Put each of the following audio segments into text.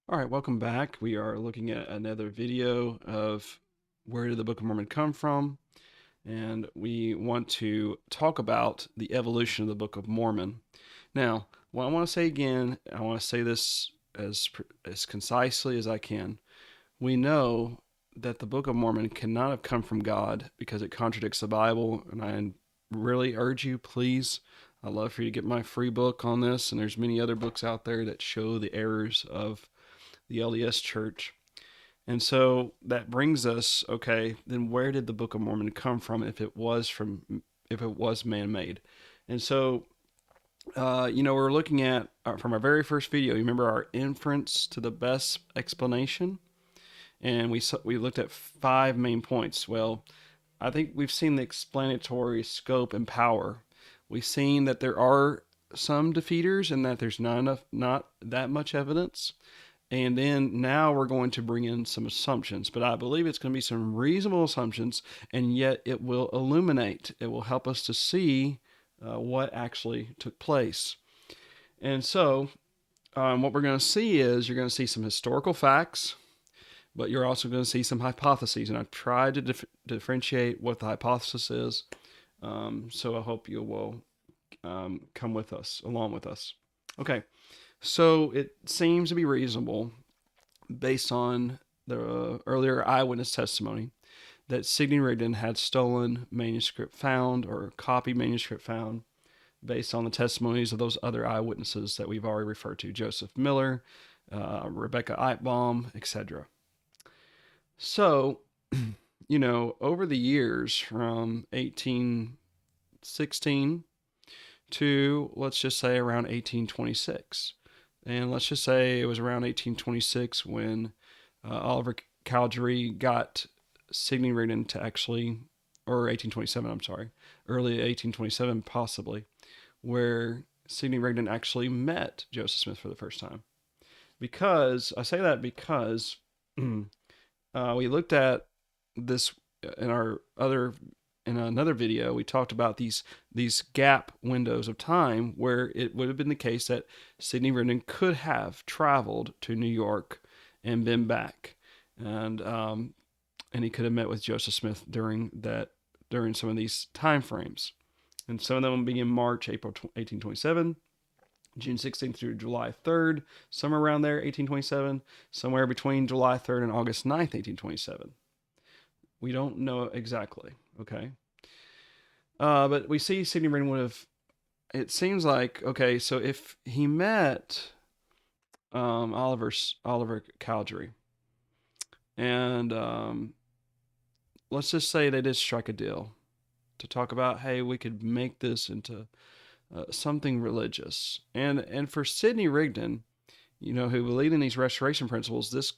All right, welcome back. We are looking at another video of where did the Book of Mormon come from? And we want to talk about the evolution of the Book of Mormon. Now, what I want to say again, I want to say this as concisely as I can. We know that the Book of Mormon cannot have come from God because it contradicts the Bible, and I really urge you, please, I'd love for you to get my free book on this, and there's many other books out there that show the errors of the LDS Church. And so that brings us, okay, then where did the Book of Mormon come from if it was man-made? And so we're looking at from our very first video. You remember our inference to the best explanation, and we looked at five main points. Well, I think we've seen the explanatory scope and power. We've seen that there are some defeaters and that there's not that much evidence. And then now we're going to bring in some assumptions, but I believe it's going to be some reasonable assumptions, and yet it will illuminate. It will help us to see what actually took place. And so, what we're going to see is you're going to see some historical facts, but you're also going to see some hypotheses. And I've tried to differentiate what the hypothesis is. So I hope you will come with us, along with us. Okay, so it seems to be reasonable based on the earlier eyewitness testimony that Sidney Rigdon had stolen manuscript found or copy manuscript found based on the testimonies of those other eyewitnesses that we've already referred to, Joseph Miller, Rebecca Eitbaum, etc. So, over the years from 1816 to, let's just say, around 1826, and let's just say it was around 1826 when Oliver Cowdery got Sidney Rigdon to actually, or 1827, I'm sorry, early 1827 possibly, where Sidney Rigdon actually met Joseph Smith for the first time. Because, I say that because we looked at this in our other in another video. We talked about these gap windows of time where it would have been the case that Sidney Rigdon could have traveled to New York and been back, and he could have met with Joseph Smith during some of these time frames, and some of them being in March, April 1827. June 16th through July 3rd, somewhere around there, 1827, somewhere between July 3rd and August 9th, 1827. We don't know exactly, okay? But we see Sidney Rigdon would have, it seems like, okay, so if he met Oliver Cowdery, and let's just say they did strike a deal to talk about, hey, we could make this into something religious. And for Sidney Rigdon, who believed in these restoration principles,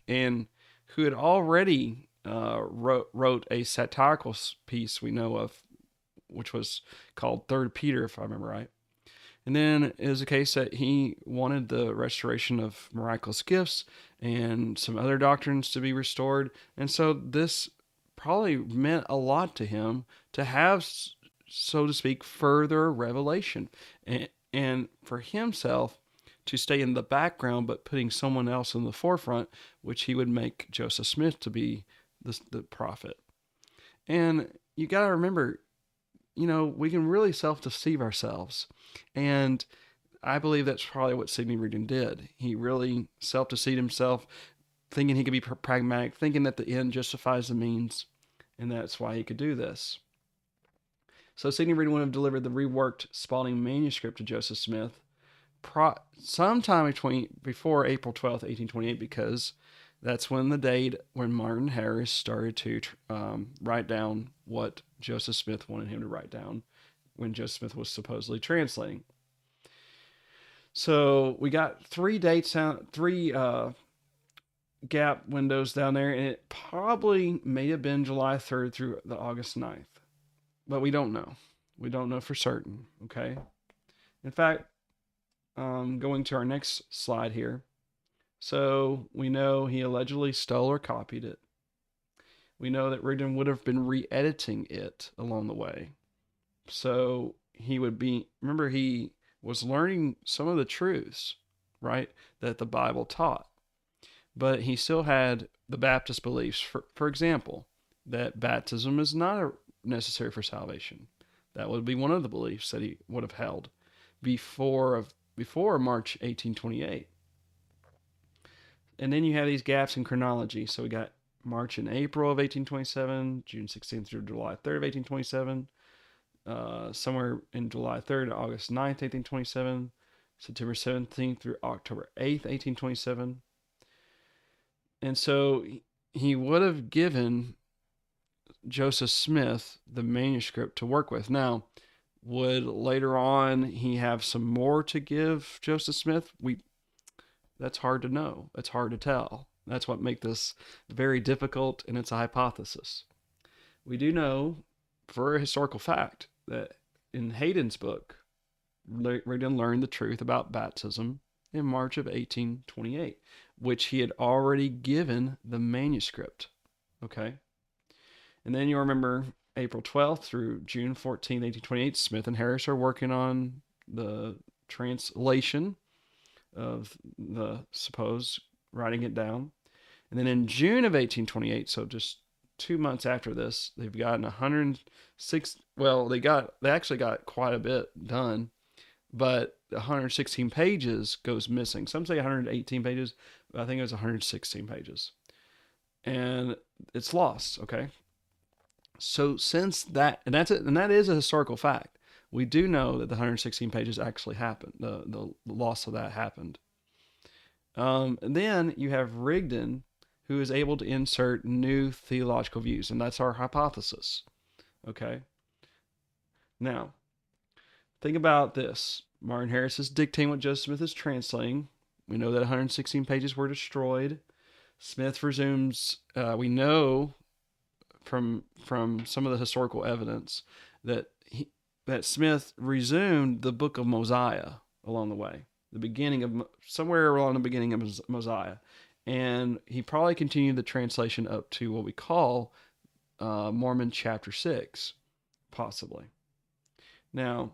and who had already wrote a satirical piece we know of, which was called Third Peter, if I remember right. And then it was a case that he wanted the restoration of miraculous gifts and some other doctrines to be restored. And so this probably meant a lot to him to have, so to speak, further revelation. And for himself to stay in the background, but putting someone else in the forefront, which he would make Joseph Smith to be the prophet. And you got to remember, we can really self deceive ourselves. And I believe that's probably what Sidney Rigdon did. He really self deceived himself, thinking he could be pragmatic, thinking that the end justifies the means, and that's why he could do this. So Sidney Rigdon would have delivered the reworked Spalding manuscript to Joseph Smith sometime before April 12th, 1828, because that's when the date when Martin Harris started to write down what Joseph Smith wanted him to write down when Joseph Smith was supposedly translating. So we got three gap windows down there, and it probably may have been July 3rd through the August 9th. But we don't know. We don't know for certain, okay? In fact, going to our next slide here. So we know he allegedly stole or copied it. We know that Rigdon would have been re-editing it along the way. So remember, he was learning some of the truths, right, that the Bible taught. but he still had the Baptist beliefs. For example, that baptism is not necessary for salvation. That would be one of the beliefs that he would have held before March 1828. And then you have these gaps in chronology. So we got March and April of 1827, June 16th through July 3rd of 1827, somewhere in July 3rd to August 9th, 1827, September 17th through October 8th, 1827. And so he would have given Joseph Smith the manuscript to work with. Now, would later on he have some more to give Joseph Smith? That's hard to know. That's hard to tell. That's what makes this very difficult, and it's a hypothesis. We do know for a historical fact that in Hayden's book, Rigdon learned the truth about baptism in March of 1828, which he had already given the manuscript. Okay? And then you remember April 12th through June 14th, 1828, Smith and Harris are working on the translation of the supposed writing it down. And then in June of 1828, so just 2 months after this, they've gotten 106. Well, they actually got quite a bit done, but 116 pages goes missing. Some say 118 pages, but I think it was 116 pages, and it's lost. Okay, so since that, and that is a historical fact. We do know that the 116 pages actually happened. The loss of that happened. And then you have Rigdon, who is able to insert new theological views, and that's our hypothesis. Okay. Now, think about this. Martin Harris is dictating what Joseph Smith is translating. We know that 116 pages were destroyed. Smith resumes. We know from some of the historical evidence that that Smith resumed the book of Mosiah along the way, the beginning of somewhere along the beginning of Mosiah, and he probably continued the translation up to what we call Mormon chapter 6, possibly. Now,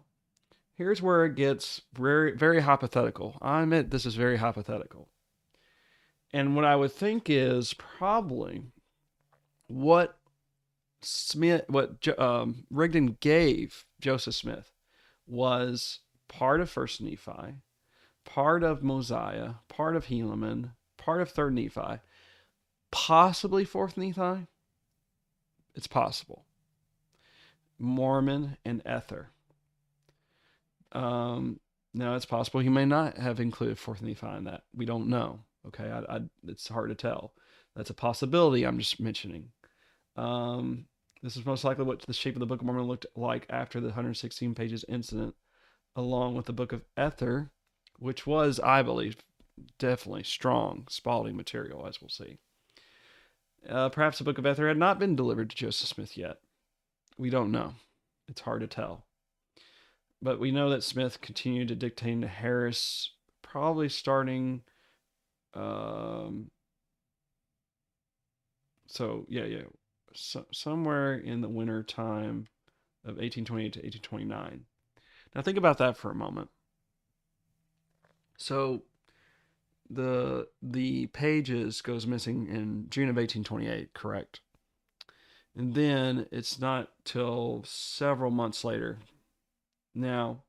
here's where it gets very, very hypothetical. I admit this is very hypothetical. And what I would think is probably what Rigdon gave Joseph Smith was part of First Nephi, part of Mosiah, part of Helaman, part of Third Nephi, possibly Fourth Nephi. It's possible. Mormon and Ether. Now it's possible he may not have included Fourth Nephi in that. We don't know. Okay, it's hard to tell. That's a possibility. I'm just mentioning. This is most likely what the shape of the Book of Mormon looked like after the 116 pages incident, along with the Book of Ether, which was, I believe, definitely strong Spalding material, as we'll see. Perhaps the Book of Ether had not been delivered to Joseph Smith yet. We don't know. It's hard to tell. But we know that Smith continued to dictate to Harris, probably starting. Somewhere in the winter time of 1828 to 1829. Now think about that for a moment. So the pages goes missing in June of 1828, correct? And then it's not till several months later. Now,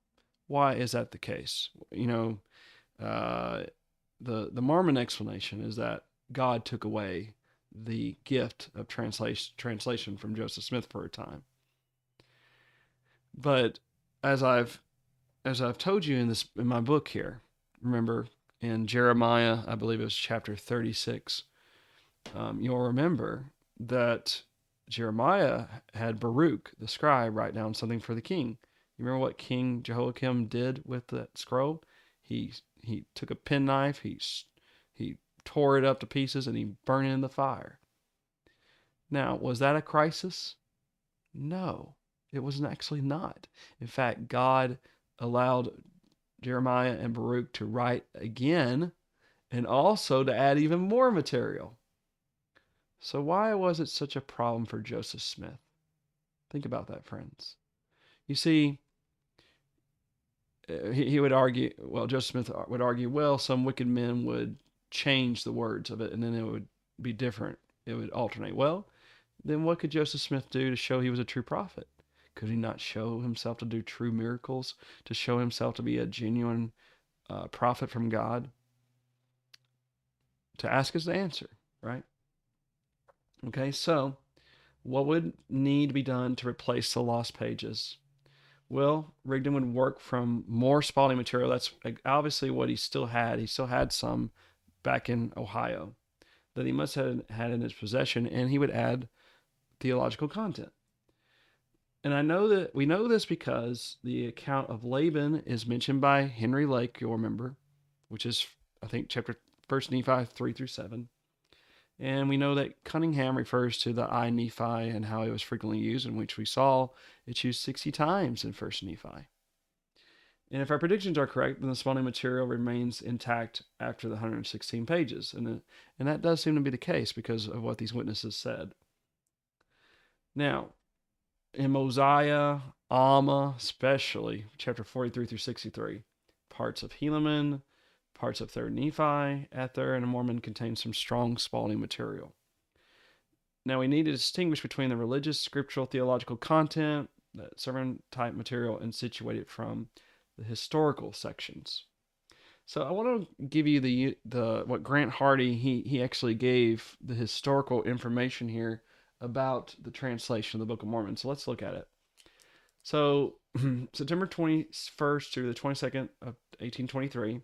why is that the case? The Mormon explanation is that God took away the gift of translation from Joseph Smith for a time. But as I've told you in my book here, remember in Jeremiah, I believe it was chapter 36, you'll remember that Jeremiah had Baruch, the scribe, write down something for the king. You remember what King Jehoiakim did with that scroll? He took a penknife, he tore it up to pieces, and he burned it in the fire. Now, was that a crisis? No, it was actually not. In fact, God allowed Jeremiah and Baruch to write again and also to add even more material. So why was it such a problem for Joseph Smith? Think about that, friends. You see, he would argue, Joseph Smith would argue, some wicked men would change the words of it, and then it would be different. It would alternate. Well, then what could Joseph Smith do to show he was a true prophet? Could he not show himself to do true miracles, to show himself to be a genuine prophet from God? To ask is the answer, right? Okay, so what would need to be done to replace the lost pages? Well, Rigdon would work from more spotting material. That's obviously what he still had. He still had some back in Ohio that he must have had in his possession, and he would add theological content. And I know that we know this because the account of Laban is mentioned by Henry Lake, you'll remember, which is, I think, chapter 1 Nephi 3 through 7. And we know that Cunningham refers to the I Nephi and how it was frequently used, in which we saw it's used 60 times in 1 Nephi. And if our predictions are correct, then the spawning material remains intact after the 116 pages. And that does seem to be the case because of what these witnesses said. Now, in Mosiah, Alma, especially, chapter 43 through 63, parts of Helaman, parts of 3rd Nephi, Ether, and Mormon contain some strong spalding material. Now, we need to distinguish between the religious, scriptural, theological content, the sermon type material, and situate it from the historical sections. So I want to give you the what Grant Hardy he actually gave the historical information here about the translation of the Book of Mormon. So let's look at it. So September 21st through the 22nd of 1823,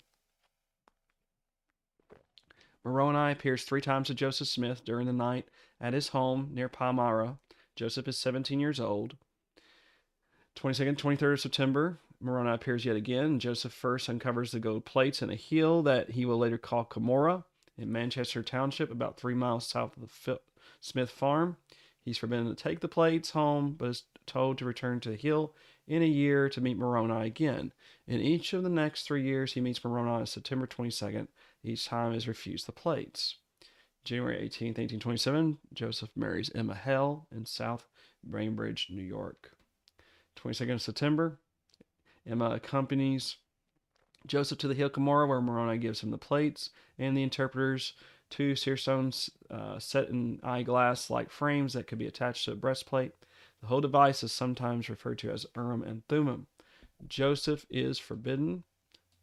Moroni appears 3 times to Joseph Smith during the night at his home near Palmyra. Joseph is 17 years old. 22nd, 23rd of September, Moroni appears yet again. Joseph first uncovers the gold plates in a hill that he will later call Cumorah in Manchester Township, about 3 miles south of the Smith farm. He's forbidden to take the plates home, but is told to return to the hill in a year to meet Moroni again. In each of the next 3 years, he meets Moroni on September 22nd. Each time is refused the plates. January 18th, 1827, Joseph marries Emma Hell in South Bainbridge, New York. 22nd of September, Emma accompanies Joseph to the hill Cumorah, where Moroni gives him the plates and the interpreters, 2 seer stones set in eyeglass-like frames that could be attached to a breastplate. The whole device is sometimes referred to as Urim and Thummim. Joseph is forbidden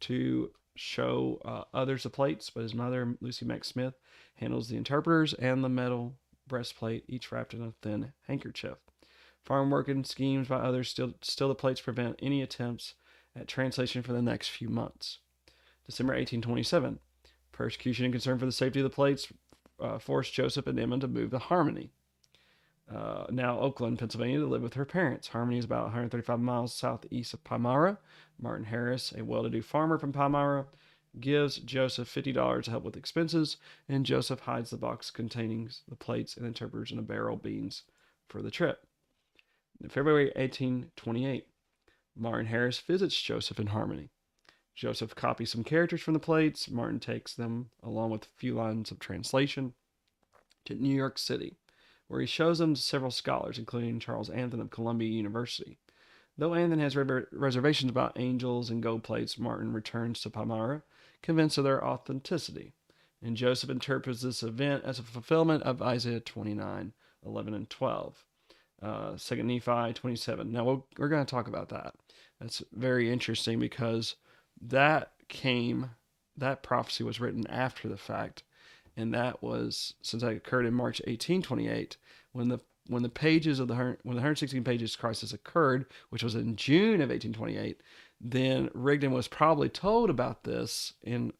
to show others the plates, but his mother, Lucy Mack Smith, handles the interpreters and the metal breastplate, each wrapped in a thin handkerchief. Farm work and schemes by others still the plates prevent any attempts at translation for the next few months. December 1827, persecution and concern for the safety of the plates forced Joseph and Emma to move to Harmony, now Oakland, Pennsylvania, to live with her parents. Harmony is about 135 miles southeast of Palmyra. Martin Harris, a well-to-do farmer from Palmyra, gives Joseph $50 to help with expenses, and Joseph hides the box containing the plates and interpreters in a barrel of beans for the trip. In February 1828, Martin Harris visits Joseph in Harmony. Joseph copies some characters from the plates. Martin takes them, along with a few lines of translation, to New York City, where he shows them to several scholars, including Charles Anthon of Columbia University. Though Anthon has reservations about angels and gold plates, Martin returns to Palmyra, convinced of their authenticity. And Joseph interprets this event as a fulfillment of Isaiah 29, 11 and 12. 2 Nephi 27. Now, we're going to talk about that. That's very interesting because that prophecy was written after the fact. And that was, since that occurred in March 1828, when the pages of when the 116 pages crisis occurred, which was in June of 1828, then Rigdon was probably told about this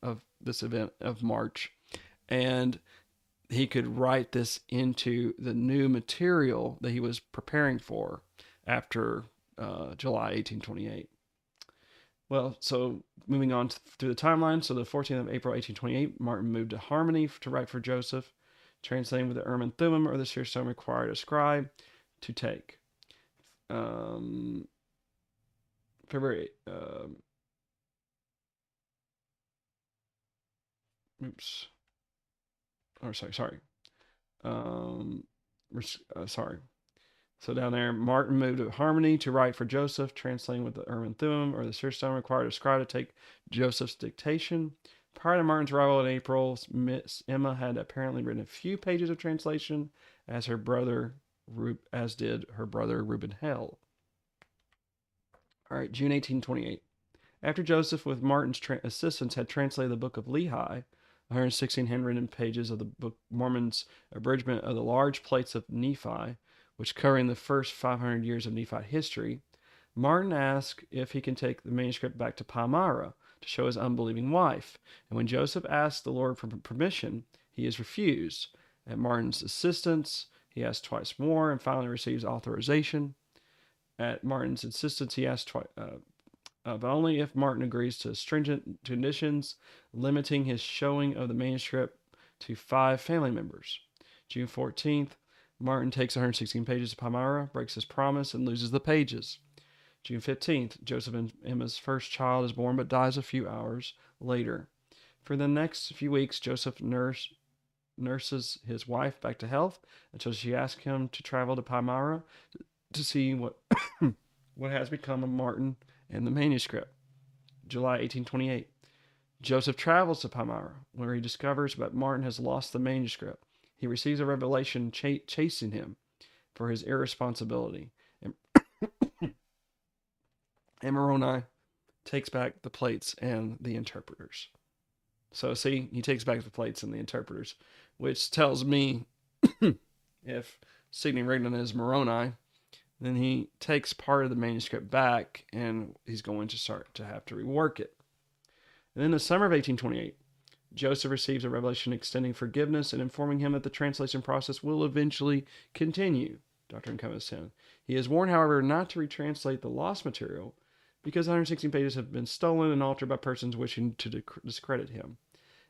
of this event of March, and he could write this into the new material that he was preparing for after July 1828. Well, so moving on through the timeline. So the 14th of April, 1828, Martin moved to Harmony to write for Joseph, translating with the Urim and Thummim, or the seer stone required a scribe to take. February. Oops. Or sorry. Sorry. So down there, Martin moved to Harmony to write for Joseph, translating with the Urim and Thummim, or the seer stone required a scribe to take Joseph's dictation. Prior to Martin's arrival in April, Miss Emma had apparently written a few pages of translation, as did her brother Reuben Hell. All right, June 1828. After Joseph, with Martin's assistance, had translated the Book of Lehi, 116 handwritten pages of the Book Mormon's abridgment of the large plates of Nephi, which covering the first 500 years of Nephite history, Martin asked if he can take the manuscript back to Palmyra to show his unbelieving wife. And when Joseph asked the Lord for permission, he is refused. At Martin's insistence, he asked twice more and finally receives authorization. At Martin's insistence, he asked twice, but only if Martin agrees to stringent conditions limiting his showing of the manuscript to 5 family members. June 14th, Martin takes 116 pages to Palmyra, breaks his promise, and loses the pages. June 15th, Joseph and Emma's first child is born but dies a few hours later. For the next few weeks, Joseph nurses his wife back to health until she asks him to travel to Palmyra to see what what has become of Martin and the manuscript. July 1828. Joseph travels to Palmyra, where he discovers that Martin has lost the manuscript. He receives a revelation chasing him for his irresponsibility. And Moroni takes back the plates and the interpreters. So, see, he takes back the plates and the interpreters, which tells me if Sidney Rigdon is Moroni, then he takes part of the manuscript back and he's going to start to have to rework it. And in the summer of 1828, Joseph receives a revelation extending forgiveness and informing him that the translation process will eventually continue. Doctrine and Covenants 10. He is warned, however, not to retranslate the lost material because 116 pages have been stolen and altered by persons wishing to discredit him.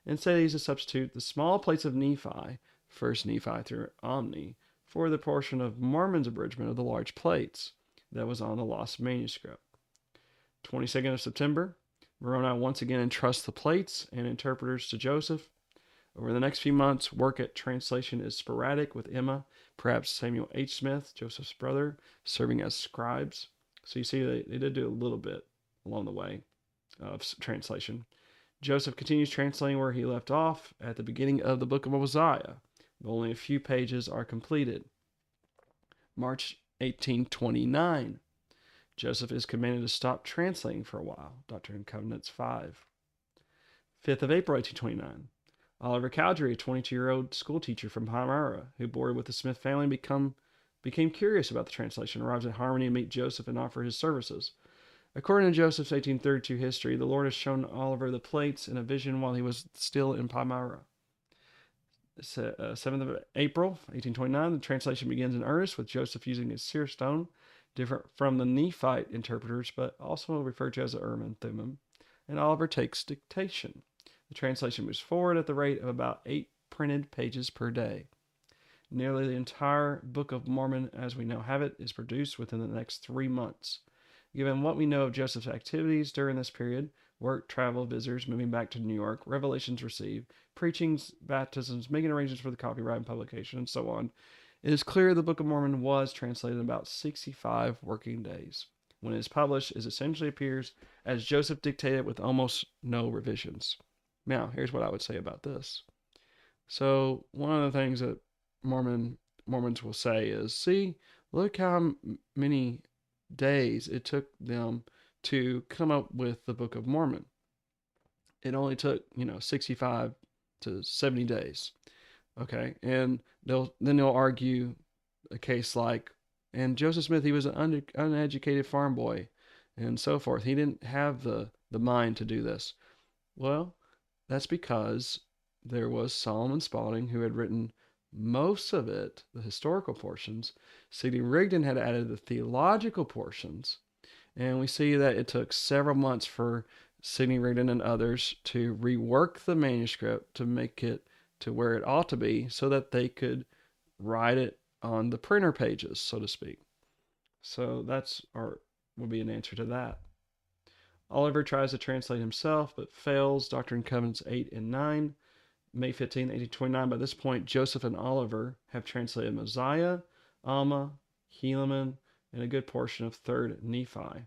Instead, he is to substitute the small plates of Nephi, first Nephi through Omni, for the portion of Mormon's abridgment of the large plates that was on the lost manuscript. 22nd of September, Moroni once again entrusts the plates and interpreters to Joseph. Over the next few months, work at translation is sporadic, with Emma, perhaps Samuel H. Smith, Joseph's brother, serving as scribes. So you see, they did do a little bit along the way of translation. Joseph continues translating where he left off at the beginning of the book of Mosiah. Only a few pages are completed. March 1829. Joseph is commanded to stop translating for a while. Doctrine and Covenants 5. 5th of April 1829. Oliver Cowdery, a 22-year-old schoolteacher from Palmyra, who boarded with the Smith family, became curious about the translation, arrives at Harmony to meet Joseph and offer his services. According to Joseph's 1832 history, the Lord has shown Oliver the plates in a vision while he was still in Palmyra. 7th of April, 1829, the translation begins in earnest with Joseph using a seer stone, different from the Nephite interpreters, but also referred to as the Urim and Thummim, and Oliver takes dictation. The translation moves forward at the rate of about 8 printed pages per day. Nearly the entire Book of Mormon, as we now have it, is produced within the next 3 months. Given what we know of Joseph's activities during this period, work, travel, visitors, moving back to New York, revelations received, preachings, baptisms, making arrangements for the copyright and publication, and so on, it is clear the Book of Mormon was translated in about 65 working days. When it is published, it essentially appears as Joseph dictated with almost no revisions. Now, here's what I would say about this. So, one of the things that Mormons will say is, see, look how many days it took them to come up with the Book of Mormon. It only took, 65 to 70 days. Okay, and they'll argue a case like, and Joseph Smith, he was an uneducated farm boy, and so forth. He didn't have the mind to do this. Well, that's because there was Solomon Spalding, who had written most of it, the historical portions. Sidney Rigdon had added the theological portions, and we see that it took several months for Sidney Rigdon and others to rework the manuscript to make it to where it ought to be so that they could write it on the printer pages, so to speak. So would be an answer to that. Oliver tries to translate himself, but fails. Doctrine and Covenants 8 and 9. May 15, 1829. By this point, Joseph and Oliver have translated Mosiah, Alma, Helaman, and a good portion of 3rd Nephi.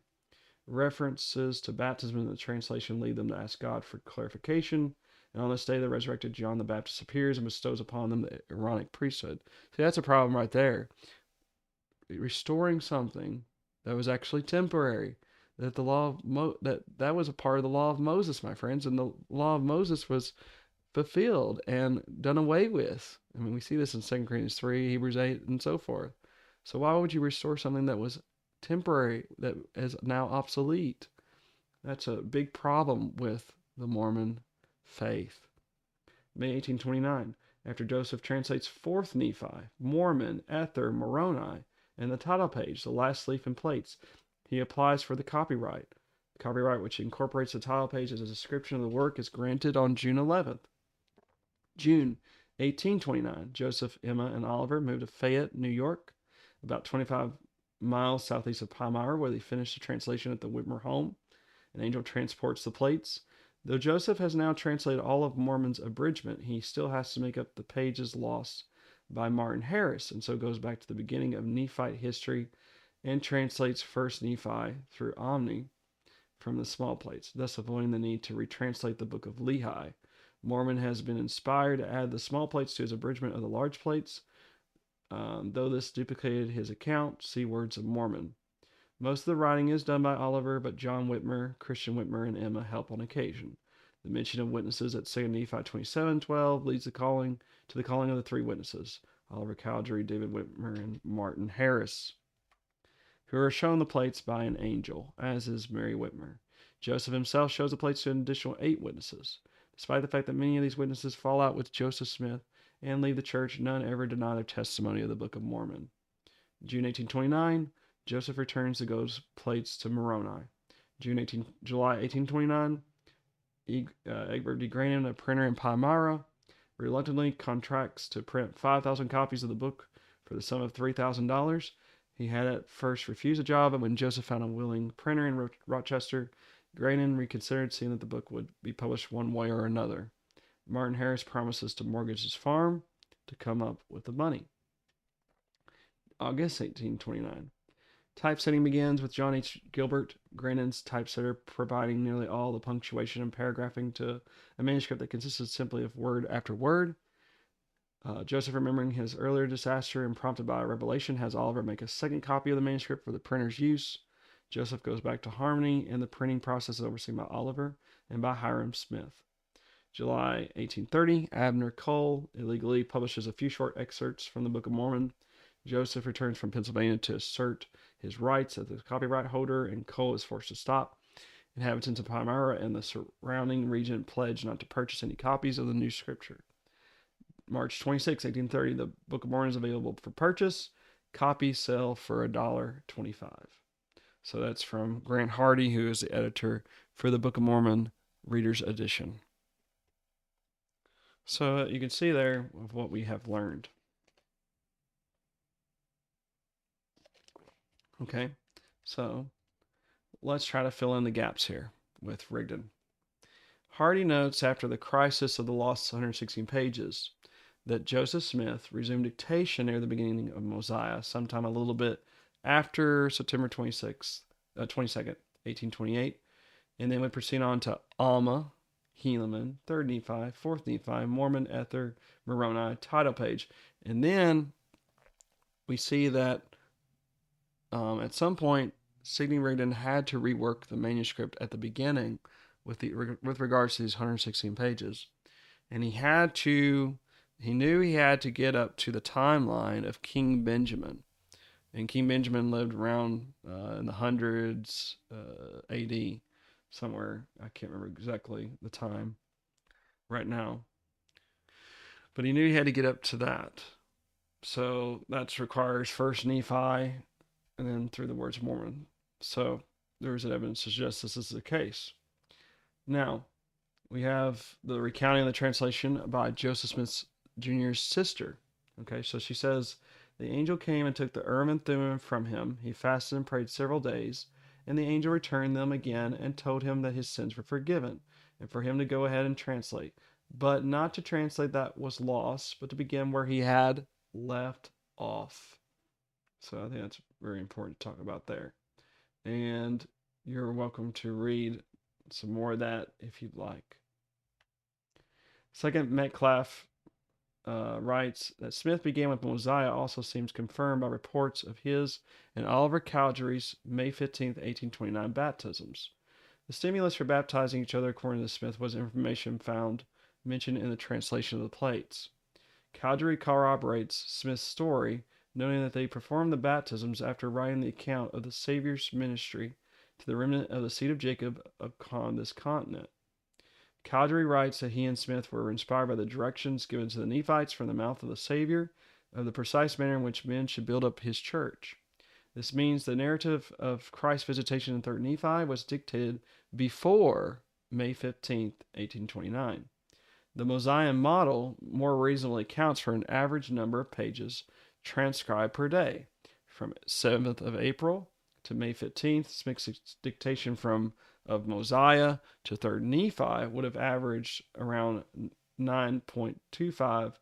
References to baptism in the translation lead them to ask God for clarification. And on this day, the resurrected John the Baptist appears and bestows upon them the Aaronic priesthood. See, that's a problem right there. Restoring something that was actually temporary. That the law of that was a part of the law of Moses, my friends, and the law of Moses was fulfilled and done away with. I mean, we see this in 2 Corinthians 3, Hebrews 8, and so forth. So why would you restore something that was temporary, that is now obsolete? That's a big problem with the Mormon faith. May 1829, after Joseph translates 4th Nephi, Mormon, Ether, Moroni, and the title page, the last leaf and plates, he applies for the copyright. The copyright, which incorporates the title page as a description of the work, is granted on June 11th. June 1829, Joseph, Emma, and Oliver moved to Fayette, New York, about 25 miles southeast of Palmyra, where they finished the translation at the Whitmer home. An angel transports the plates. Though Joseph has now translated all of Mormon's abridgment, he still has to make up the pages lost by Martin Harris, and so goes back to the beginning of Nephite history and translates First Nephi through Omni from the small plates, thus avoiding the need to retranslate the Book of Lehi. Mormon has been inspired to add the small plates to his abridgment of the large plates. Though this duplicated his account, see Words of Mormon. Most of the writing is done by Oliver, but John Whitmer, Christian Whitmer, and Emma help on occasion. The mention of witnesses at 2 Nephi 27:12 leads to the calling of the three witnesses, Oliver Cowdery, David Whitmer, and Martin Harris, who are shown the plates by an angel, as is Mary Whitmer. Joseph himself shows the plates to an additional 8 witnesses. Despite the fact that many of these witnesses fall out with Joseph Smith and leave the church, none ever deny their testimony of the Book of Mormon. June 1829, Joseph returns the gold plates to Moroni. July 1829, Egbert D. Grannon, a printer in Palmyra, reluctantly contracts to print 5,000 copies of the book for the sum of $3,000. He had at first refused the job, but when Joseph found a willing printer in Rochester, Grannon reconsidered, seeing that the book would be published one way or another. Martin Harris promises to mortgage his farm to come up with the money. August 1829. Typesetting begins with John H. Gilbert, Grannon's typesetter, providing nearly all the punctuation and paragraphing to a manuscript that consisted simply of word after word. Joseph, remembering his earlier disaster and prompted by a revelation, has Oliver make a second copy of the manuscript for the printer's use. Joseph goes back to Harmony, and the printing process is overseen by Oliver and by Hiram Smith. July 1830, Abner Cole illegally publishes a few short excerpts from the Book of Mormon. Joseph returns from Pennsylvania to assert his rights as the copyright holder, and Cole is forced to stop. Inhabitants of Palmyra and the surrounding region pledge not to purchase any copies of the new scripture. March 26, 1830, the Book of Mormon is available for purchase. Copies sell for $1.25. So that's from Grant Hardy, who is the editor for the Book of Mormon Reader's Edition. So you can see there of what we have learned. Okay, so let's try to fill in the gaps here with Rigdon. Hardy notes after the crisis of the lost 116 pages that Joseph Smith resumed dictation near the beginning of Mosiah, sometime a little bit after September 22nd, 1828, and then would proceed on to Alma, Helaman, 3rd Nephi, 4th Nephi, Mormon, Ether, Moroni, title page. And then we see that at some point, Sidney Rigdon had to rework the manuscript at the beginning with regards to these 116 pages. And he knew he had to get up to the timeline of King Benjamin. And King Benjamin lived around in the hundreds AD, somewhere. I can't remember exactly the time right now. But he knew he had to get up to that. So that requires First Nephi and then through the Words of Mormon. So there is evidence to suggest this is the case. Now, we have the recounting of the translation by Joseph Smith Jr.'s sister. Okay, so she says, the angel came and took the Urim and Thummim from him. He fasted and prayed several days, and the angel returned them again and told him that his sins were forgiven, and for him to go ahead and translate. But not to translate that was lost, but to begin where he had left off. So I think that's very important to talk about there. And you're welcome to read some more of that if you'd like. Second, Metcalf writes that Smith began with Mosiah also seems confirmed by reports of his and Oliver Cowdery's May 15th, 1829 baptisms. The stimulus for baptizing each other, according to Smith, was information found mentioned in the translation of the plates. Cowdery corroborates Smith's story, noting that they performed the baptisms after writing the account of the Savior's ministry to the remnant of the seed of Jacob upon this continent. Cowdery writes that he and Smith were inspired by the directions given to the Nephites from the mouth of the Savior of the precise manner in which men should build up his church. This means the narrative of Christ's visitation in 3rd Nephi was dictated before May 15th, 1829. The Mosiah model more reasonably accounts for an average number of pages transcribed per day. From 7th of April to May 15th, Smith's dictation of Mosiah to 3rd Nephi would have averaged around 9.25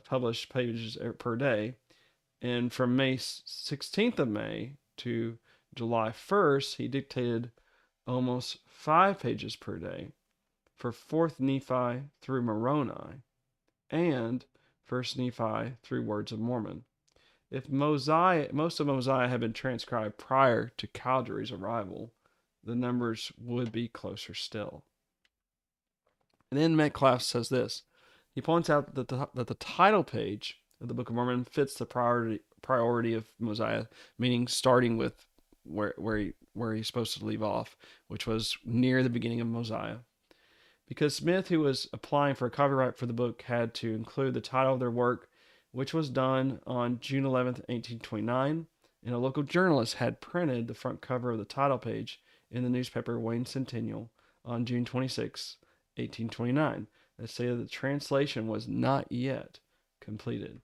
published pages per day. And from May 16th of May to July 1st, he dictated almost 5 pages per day for 4th Nephi through Moroni and 1st Nephi through Words of Mormon. If most of Mosiah had been transcribed prior to Cowdery's arrival, the numbers would be closer still. And then Metcalf says this. He points out that the title page of the Book of Mormon fits the priority of Mosiah, meaning starting with where he's supposed to leave off, which was near the beginning of Mosiah. Because Smith, who was applying for a copyright for the book, had to include the title of their work, which was done on June 11th, 1829, and a local journalist had printed the front cover of the title page in the newspaper Wayne Centennial on June 26, 1829, that stated the translation was not yet completed.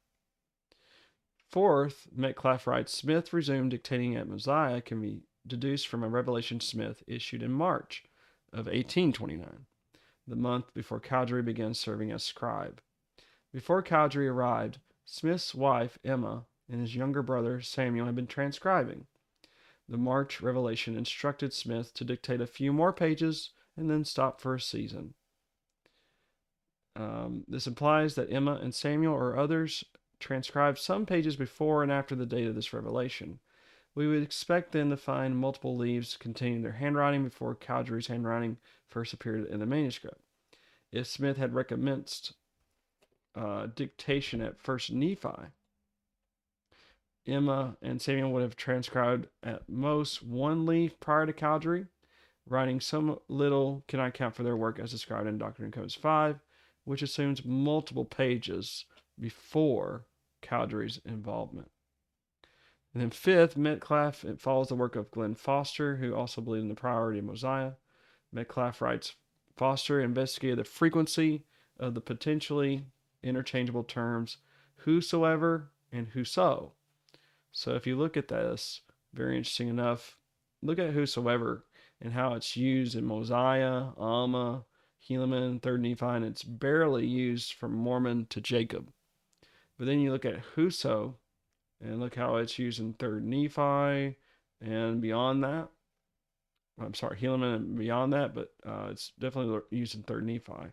Fourth, Metcalf writes, Smith resumed dictating at Mosiah can be deduced from a revelation Smith issued in March of 1829, the month before Cowdery began serving as scribe. Before Cowdery arrived, Smith's wife, Emma, and his younger brother, Samuel, had been transcribing. The March revelation instructed Smith to dictate a few more pages and then stop for a season. This implies that Emma and Samuel or others transcribed some pages before and after the date of this revelation. We would expect then to find multiple leaves containing their handwriting before Cowdery's handwriting first appeared in the manuscript. If Smith had recommenced dictation at 1st Nephi, Emma and Samuel would have transcribed at most one leaf prior to Cowdery, writing some little cannot account for their work as described in Doctrine and Codes 5, which assumes multiple pages before Cowdery's involvement. And then fifth, Metcalf follows the work of Glenn Foster, who also believed in the priority of Mosiah. Metcalf writes, Foster investigated the frequency of the potentially interchangeable terms whosoever and whoso. So if you look at this, very interesting enough, look at whosoever and how it's used in Mosiah, Alma, Helaman, 3rd Nephi, and it's barely used from Mormon to Jacob. But then you look at whoso, and look how it's used in 3rd Nephi and beyond that. I'm sorry, Helaman and beyond that, but it's definitely used in 3rd Nephi.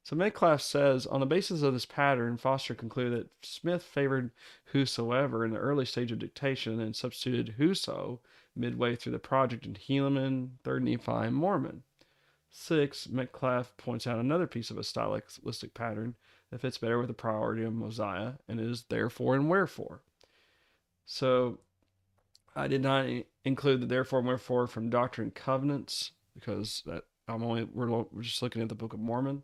So Metcalf says, on the basis of this pattern, Foster concluded that Smith favored whosoever in the early stage of dictation and then substituted whoso midway through the project in Helaman, 3rd Nephi, and Mormon. 6. Metcalf points out another piece of a stylistic pattern that fits better with the priority of Mosiah, and is therefore and wherefore. So I did not include the therefore and wherefore from Doctrine and Covenants because we're just looking at the Book of Mormon.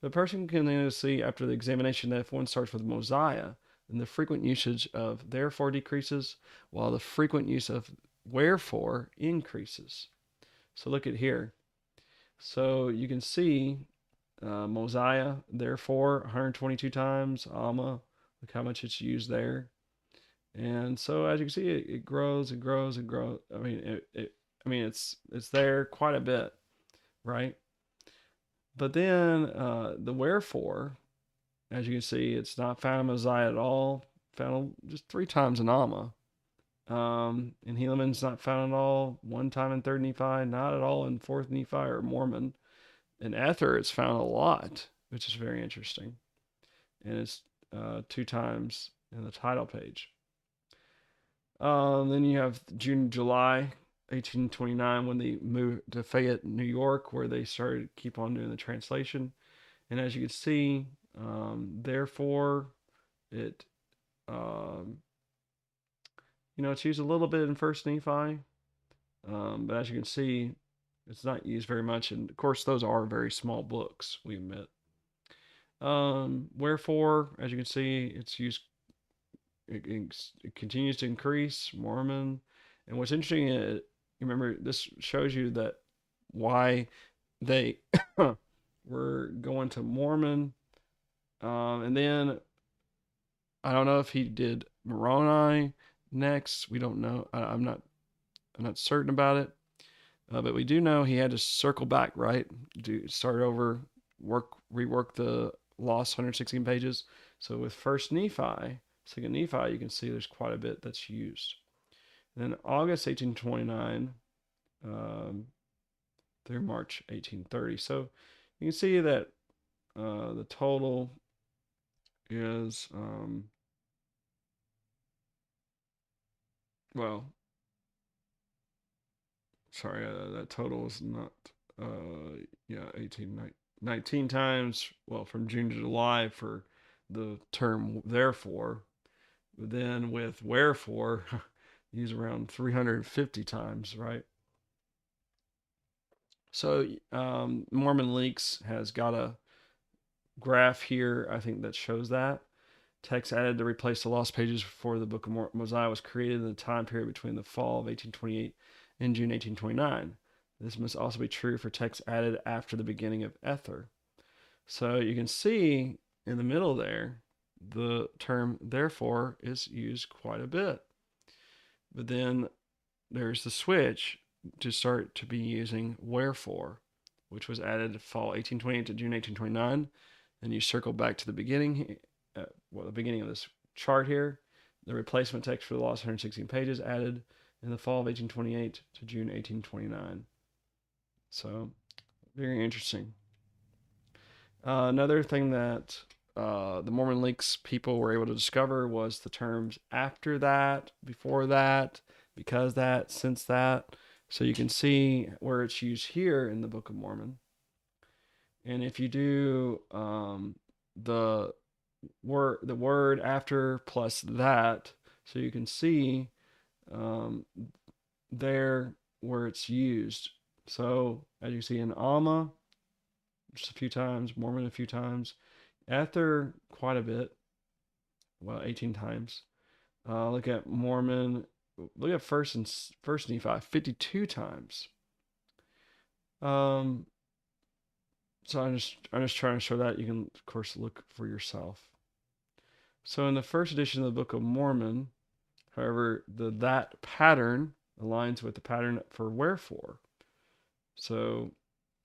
The person can then see after the examination that if one starts with Mosiah, then the frequent usage of therefore decreases, while the frequent use of wherefore increases. So look at here. So you can see Mosiah, therefore, 122 times. Alma, look how much it's used there. And so as you can see, it grows and grows and grows. I mean, it's there quite a bit, right? But then the wherefore, as you can see, it's not found in Mosiah at all. Found just 3 times in Alma. And Helaman's not found at all. 1 time in 3rd Nephi, not at all in 4th Nephi or Mormon. In Ether, it's found a lot. which is very interesting. And it's 2 times in the title page. Then you have June, July 1829 when they moved to Fayette, New York, where they started keep on doing the translation. And as you can see, therefore, it um, it's used a little bit in First Nephi, but as you can see, it's not used very much. And of course, those are very small books, we admit. Wherefore, as you can see, it's used. It continues to increase. Mormon, and what's interesting, remember this shows you that why they were going to Mormon, and then I don't know if he did Moroni next. We don't know. I'm not certain about it. But we do know he had to circle back, right? Do start over, rework the lost 116 pages. So with First Nephi, Second Nephi, you can see there's quite a bit that's used. And then August 1829 through March 1830. So you can see that the total is well, sorry, that total is not, yeah, 19 times, well, from June to July for the term therefore. But then with wherefore, use around 350 times, right? So Mormon Leaks has got a graph here, I think, that shows that. Text added to replace the lost pages for the Book of Mosiah was created in the time period between the fall of 1828 and June 1829. This must also be true for text added after the beginning of Ether. So you can see in the middle there, the term therefore is used quite a bit. But then there's the switch to start to be using wherefore, which was added fall 1828 to June 1829. Then you circle back to the beginning, the beginning of this chart here. The replacement text for the lost 116 pages added in the fall of 1828 to June 1829. So, very interesting. Another thing that the Mormon Leaks people were able to discover was the terms after that, before that, because that, since that. So you can see where it's used here in the Book of Mormon. And if you do the word after plus that, so you can see there where it's used. So as you see in Alma, just a few times, Mormon a few times, Ether quite a bit, well 18 times. Look at Mormon. Look at First Nephi 52 times. So I'm just trying to show that. You can of course look for yourself. So in the first edition of the Book of Mormon, however, that pattern aligns with the pattern for wherefore. So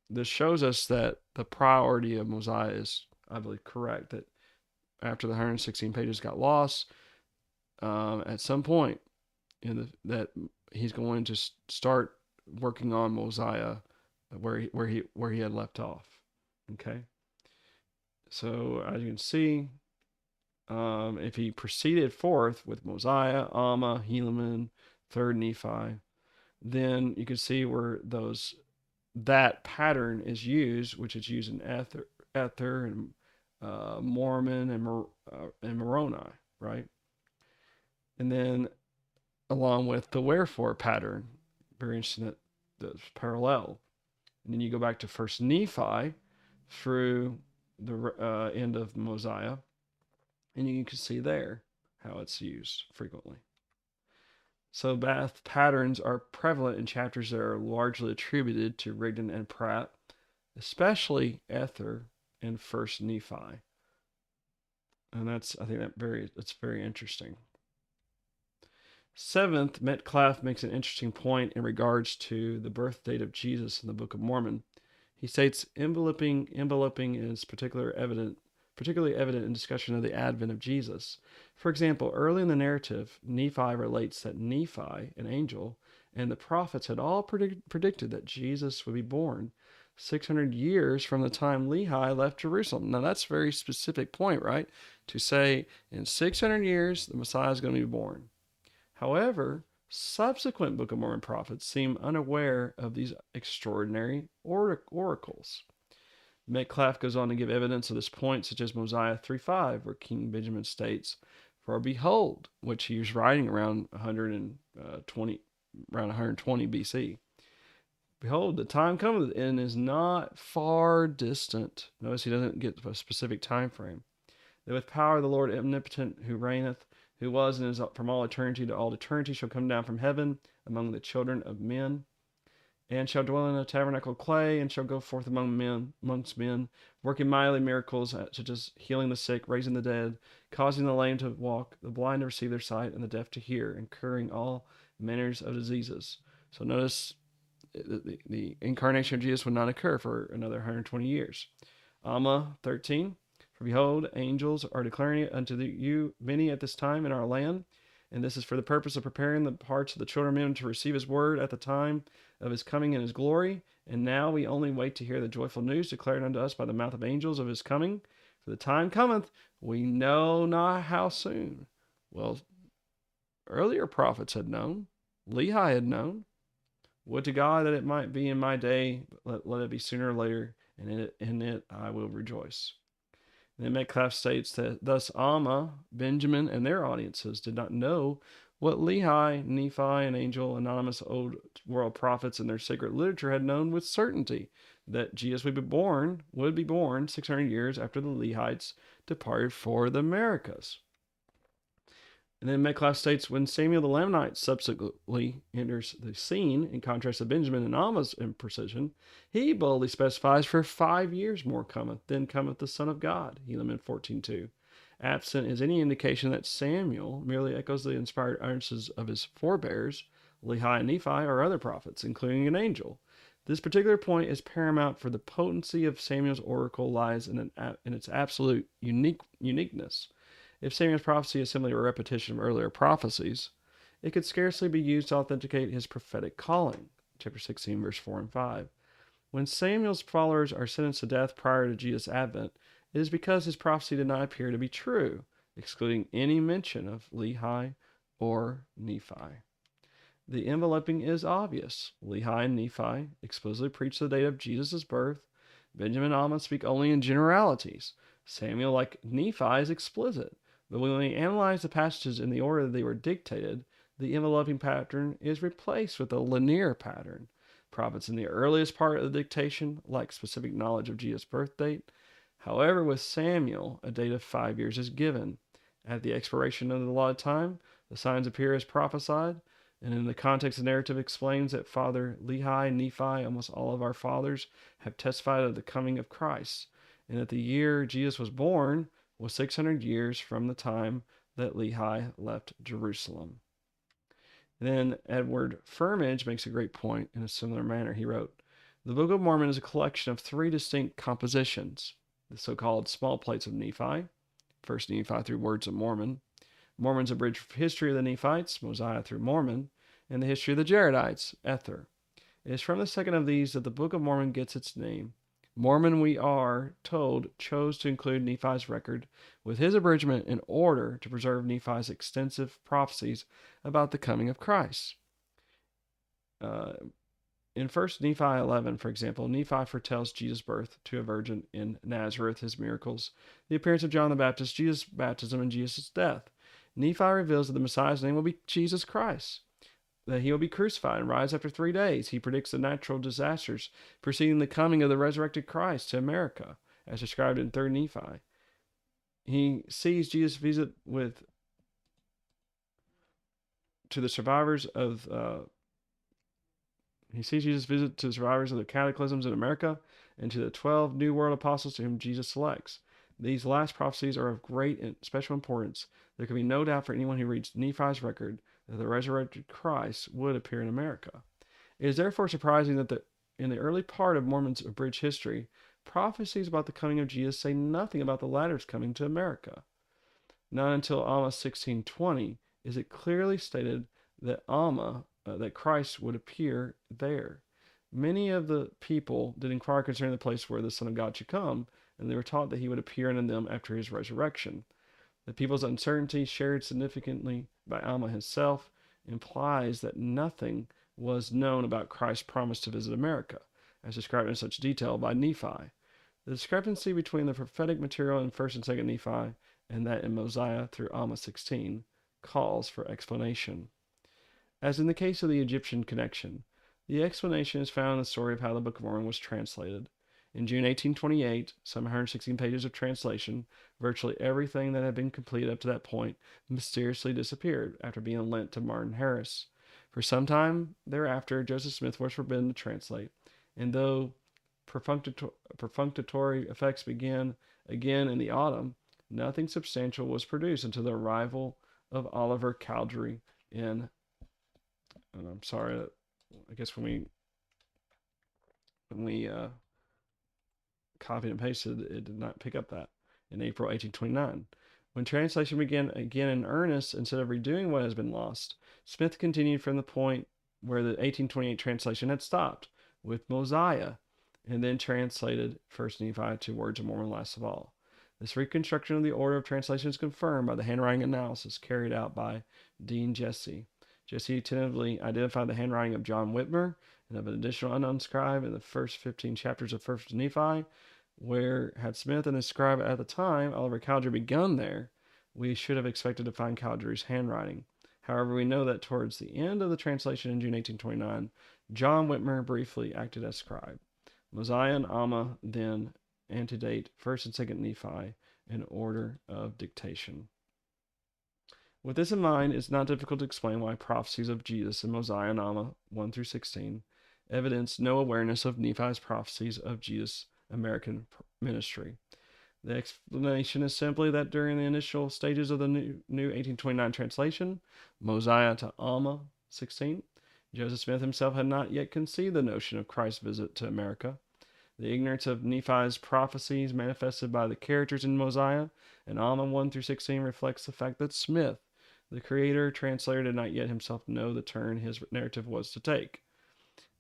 this shows us that the priority of Mosiah is, I believe, correct. That after the 116 pages got lost, at some point that he's going to start working on Mosiah where he had left off. Okay. So as you can see, if he proceeded forth with Mosiah, Alma, Helaman, Third Nephi, then you can see where that pattern is used, which is used in Ether and Mormon and Moroni, right? And then along with the wherefore pattern, very interesting that that's parallel. And then you go back to First Nephi through the end of Mosiah, and you can see there how it's used frequently. So bath patterns are prevalent in chapters that are largely attributed to Rigdon and Pratt, especially Ether and First Nephi. And I think that's very interesting. Seventh, Metcalf makes an interesting point in regards to the birth date of Jesus in the Book of Mormon. He states enveloping is particularly evident in discussion of the advent of Jesus. For example, early in the narrative, Nephi relates that Nephi, an angel, and the prophets had all predicted that Jesus would be born 600 years from the time Lehi left Jerusalem. Now, that's a very specific point, right? To say in 600 years, the Messiah is going to be born. However, subsequent Book of Mormon prophets seem unaware of these extraordinary oracles. Metcalf goes on to give evidence of this point, such as Mosiah 3:5, where King Benjamin states, "For behold," which he was writing around 120 BC. "Behold, the time cometh and is not far distant." Notice he doesn't get a specific time frame. "That with power the Lord omnipotent, who reigneth, who was and is from all eternity to all eternity, shall come down from heaven among the children of men, and shall dwell in a tabernacle of clay, and shall go forth amongst men, working mighty miracles, such as healing the sick, raising the dead, causing the lame to walk, the blind to receive their sight, and the deaf to hear, and curing all manners of diseases." So notice the incarnation of Jesus would not occur for another 120 years. Alma 13, "For behold, angels are declaring unto you many at this time in our land, and this is for the purpose of preparing the hearts of the children of men to receive his word at the time of his coming in his glory. And now we only wait to hear the joyful news declared unto us by the mouth of angels of his coming. For the time cometh, we know not how soon." Well, earlier prophets had known. Lehi had known. "Would to God that it might be in my day, let it be sooner or later, and in it I will rejoice." And then Metcalf states that thus Alma, Benjamin, and their audiences did not know what Lehi, Nephi, and Angel, anonymous old world prophets in their sacred literature had known with certainty, that Jesus would be born 600 years after the Lehites departed for the Americas. And then Metcalf states, when Samuel the Lamanite subsequently enters the scene, in contrast to Benjamin and Alma's imprecision, he boldly specifies, "For 5 years more cometh, then cometh the Son of God," Helaman 14:2. Absent is any indication that Samuel merely echoes the inspired utterances of his forebears, Lehi and Nephi, or other prophets, including an angel. This particular point is paramount, for the potency of Samuel's oracle lies in its absolute uniqueness. If Samuel's prophecy is simply a repetition of earlier prophecies, it could scarcely be used to authenticate his prophetic calling. Chapter 16, verse 4 and 5. When Samuel's followers are sentenced to death prior to Jesus' advent, it is because his prophecy did not appear to be true, excluding any mention of Lehi or Nephi. The enveloping is obvious. Lehi and Nephi explicitly preach the date of Jesus' birth. Benjamin and Alma speak only in generalities. Samuel, like Nephi, is explicit. But when we analyze the passages in the order that they were dictated, the enveloping pattern is replaced with a linear pattern. Prophets in the earliest part of the dictation lack specific knowledge of Jesus' birth date. However, with Samuel, a date of 5 years is given. At the expiration of the allotted time, the signs appear as prophesied, and in the context of the narrative explains that Father Lehi, Nephi, almost all of our fathers, have testified of the coming of Christ, and that the year Jesus was born was 600 years from the time that Lehi left Jerusalem. And then Edward Firmage makes a great point in a similar manner. He wrote, "The Book of Mormon is a collection of 3 distinct compositions: the so-called small plates of Nephi, First Nephi through Words of Mormon, Mormon's abridged history of the Nephites, Mosiah through Mormon, and the history of the Jaredites, Ether. It is from the second of these that the Book of Mormon gets its name. Mormon, we are told, chose to include Nephi's record with his abridgment in order to preserve Nephi's extensive prophecies about the coming of Christ." In 1 Nephi 11, for example, Nephi foretells Jesus' birth to a virgin in Nazareth, his miracles, the appearance of John the Baptist, Jesus' baptism, and Jesus' death. Nephi reveals that the Messiah's name will be Jesus Christ, that he will be crucified and rise after 3 days. He predicts the natural disasters preceding the coming of the resurrected Christ to America, as described in 3 Nephi. He sees Jesus visit to the survivors of the cataclysms in America and to the 12 New World apostles to whom Jesus selects. These last prophecies are of great and special importance. There can be no doubt for anyone who reads Nephi's record that the resurrected Christ would appear in America. It is therefore surprising that in the early part of Mormon's abridged history, prophecies about the coming of Jesus say nothing about the latter's coming to America. Not until Alma 16:20 is it clearly stated that that Christ would appear there. Many of the people did inquire concerning the place where the Son of God should come, and they were taught that he would appear unto them after his resurrection. The people's uncertainty, shared significantly by Alma himself, implies that nothing was known about Christ's promise to visit America, as described in such detail by Nephi. The discrepancy between the prophetic material in 1st and 2nd Nephi and that in Mosiah through Alma 16 calls for explanation. As in the case of the Egyptian connection, the explanation is found in the story of how the Book of Mormon was translated. In June 1828, some 116 pages of translation, virtually everything that had been completed up to that point, mysteriously disappeared after being lent to Martin Harris. For some time thereafter, Joseph Smith was forbidden to translate, and though perfunctory effects began again in the autumn, nothing substantial was produced until the arrival of Oliver Cowdery in, and I'm sorry, I guess when we copied and pasted, it did not pick up that in April 1829. When translation began again in earnest, instead of redoing what has been lost, Smith continued from the point where the 1828 translation had stopped, with Mosiah, and then translated First Nephi to Words of Mormon last of all. This reconstruction of the order of translation is confirmed by the handwriting analysis carried out by Dean Jesse. Jesse tentatively identified the handwriting of John Whitmer and of an additional unknown scribe in the first 15 chapters of First Nephi, where had Smith and his scribe at the time, Oliver Cowdery, begun there, we should have expected to find Cowdery's handwriting. However, we know that towards the end of the translation in June 1829, John Whitmer briefly acted as scribe. Mosiah and Alma then antedate 1st and 2nd Nephi in order of dictation. With this in mind, it's not difficult to explain why prophecies of Jesus in Mosiah and Alma 1 through 16 evidence no awareness of Nephi's prophecies of Jesus' American ministry. The explanation is simply that during the initial stages of the new 1829 translation, Mosiah to Alma 16, Joseph Smith himself had not yet conceived the notion of Christ's visit to America. The ignorance of Nephi's prophecies manifested by the characters in Mosiah and Alma 1 through 16 reflects the fact that Smith, the creator translator, did not yet himself know the turn his narrative was to take.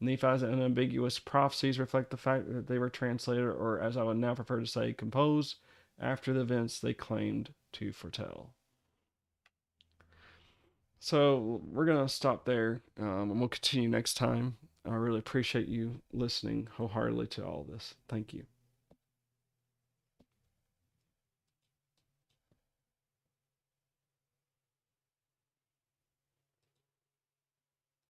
Nephi's unambiguous prophecies reflect the fact that they were translated, or as I would now prefer to say, composed, after the events they claimed to foretell. So we're going to stop there, and we'll continue next time. I really appreciate you listening wholeheartedly to all this. Thank you.